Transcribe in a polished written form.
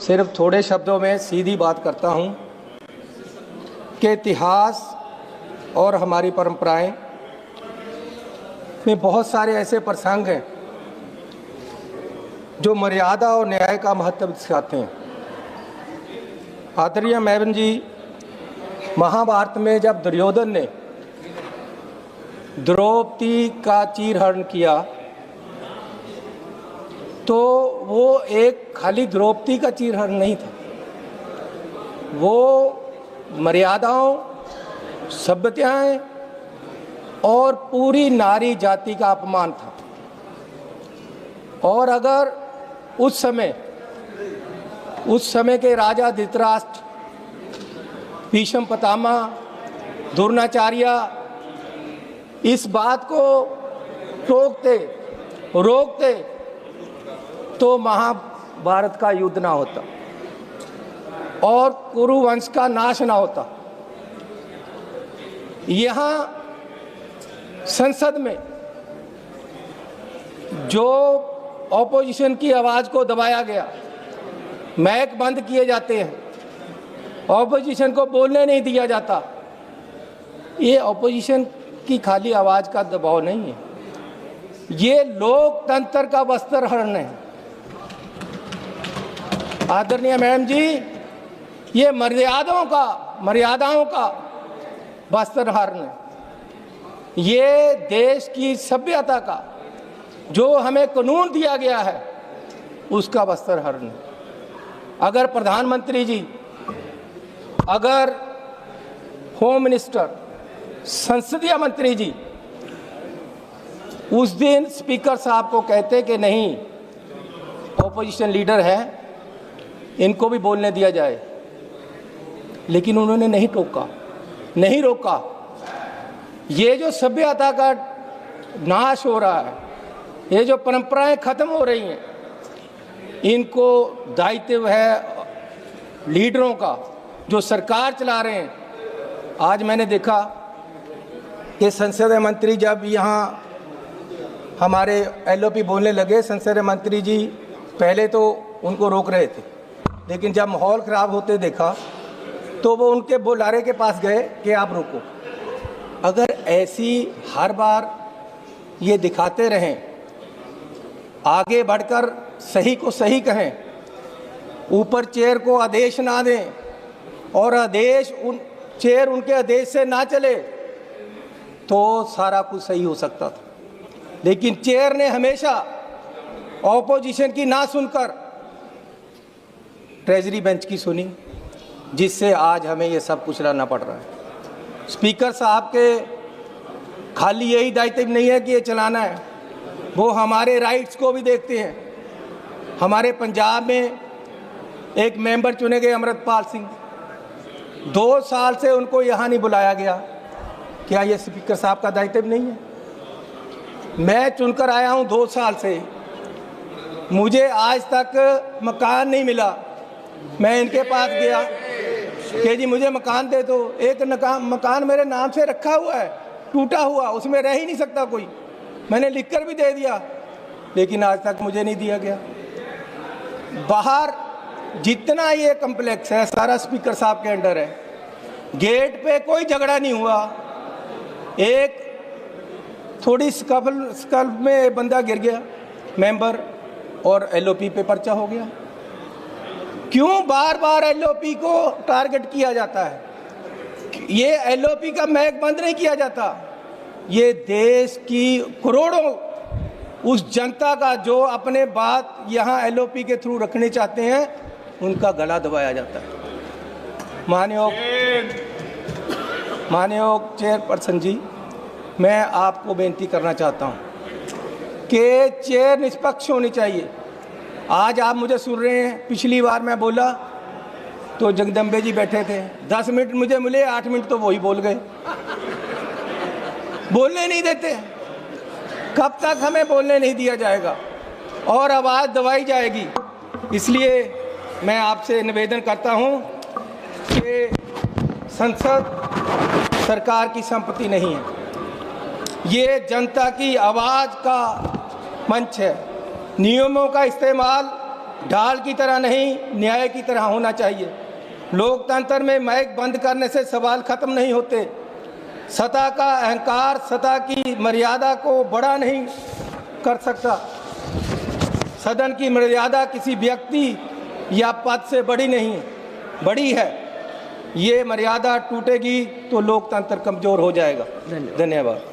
सिर्फ थोड़े शब्दों में सीधी बात करता हूं कि इतिहास और हमारी परंपराएं में बहुत सारे ऐसे प्रसंग हैं जो मर्यादा और न्याय का महत्व सिखाते हैं। आदरणीय मेमन जी, महाभारत में जब दुर्योधन ने द्रौपदी का चीरहरण किया तो वो एक खाली द्रौपदी का चीरहरण नहीं था, वो मर्यादाओं, सभ्यताएं और पूरी नारी जाति का अपमान था। और अगर उस समय के राजा धृतराष्ट्र, भीष्म पितामह, द्रोणाचार्य इस बात को रोकते तो महाभारत का युद्ध ना होता और कुरु वंश का नाश ना होता। यहाँ संसद में जो ऑपोजिशन की आवाज़ को दबाया गया, माइक बंद किए जाते हैं, ऑपोजिशन को बोलने नहीं दिया जाता, ये ऑपोजिशन की खाली आवाज़ का दबाव नहीं है, ये लोकतंत्र का वस्त्रहरण है। आदरणीय मैडम जी, ये मर्यादाओं का वस्त्रहरण है, ये देश की सभ्यता का जो हमें कानून दिया गया है उसका वस्त्रहरण है। अगर प्रधानमंत्री जी, अगर होम मिनिस्टर, संसदीय मंत्री जी उस दिन स्पीकर साहब को कहते कि नहीं, ऑपोजिशन लीडर है, इनको भी बोलने दिया जाए, लेकिन उन्होंने नहीं रोका। ये जो सभ्यता का नाश हो रहा है, ये जो परंपराएं खत्म हो रही हैं, इनको दायित्व है लीडरों का जो सरकार चला रहे हैं। आज मैंने देखा कि संसदीय मंत्री जब यहाँ हमारे एलओपी बोलने लगे, संसदीय मंत्री जी पहले तो उनको रोक रहे थे, लेकिन जब माहौल ख़राब होते देखा तो वो उनके बुलारे के पास गए कि आप रुको। अगर ऐसी हर बार ये दिखाते रहें, आगे बढ़कर सही को सही कहें, ऊपर चेयर को आदेश ना दें और चेयर उनके आदेश से ना चले, तो सारा कुछ सही हो सकता था। लेकिन चेयर ने हमेशा ऑपोजिशन की ना सुनकर ट्रेजरी बेंच की सुनी, जिससे आज हमें ये सब कुछ रहना पड़ रहा है। स्पीकर साहब के खाली यही दायित्व नहीं है कि ये चलाना है, वो हमारे राइट्स को भी देखते हैं। हमारे पंजाब में एक मेंबर चुने गए, अमृतपाल सिंह, 2 साल से उनको यहाँ नहीं बुलाया गया। क्या ये स्पीकर साहब का दायित्व नहीं है? मैं चुनकर आया हूँ 2 साल से, मुझे आज तक मकान नहीं मिला। मैं इनके पास गया कि जी मुझे मकान दे दो। एक मकान मेरे नाम से रखा हुआ है, टूटा हुआ, उसमें रह ही नहीं सकता कोई। मैंने लिखकर भी दे दिया, लेकिन आज तक मुझे नहीं दिया गया। बाहर जितना ये कम्प्लेक्स है सारा स्पीकर साहब के अंडर है। गेट पे कोई झगड़ा नहीं हुआ, एक थोड़ी स्कल में बंदा गिर गया मेंबर, और एलओपी पे पर्चा हो गया। क्यों बार बार एलओपी को टारगेट किया जाता है? ये एलओपी का मैक बंद नहीं किया जाता, ये देश की करोड़ों उस जनता का जो अपने बात यहाँ एलओपी के थ्रू रखने चाहते हैं, उनका गला दबाया जाता है। माननीय चेयरपर्सन जी, मैं आपको बेनती करना चाहता हूँ कि चेयर निष्पक्ष होनी चाहिए। आज आप मुझे सुन रहे हैं, पिछली बार मैं बोला तो जगदम्बे जी बैठे थे, 10 मिनट मुझे मिले, 8 मिनट तो वही बोल गए, बोलने नहीं देते। कब तक हमें बोलने नहीं दिया जाएगा और आवाज़ दबाई जाएगी? इसलिए मैं आपसे निवेदन करता हूं कि संसद सरकार की संपत्ति नहीं है, ये जनता की आवाज़ का मंच है। नियमों का इस्तेमाल ढाल की तरह नहीं, न्याय की तरह होना चाहिए। लोकतंत्र में माइक बंद करने से सवाल खत्म नहीं होते। सत्ता का अहंकार सत्ता की मर्यादा को बड़ा नहीं कर सकता। सदन की मर्यादा किसी व्यक्ति या पद से बड़ी है। ये मर्यादा टूटेगी तो लोकतंत्र कमजोर हो जाएगा। धन्यवाद।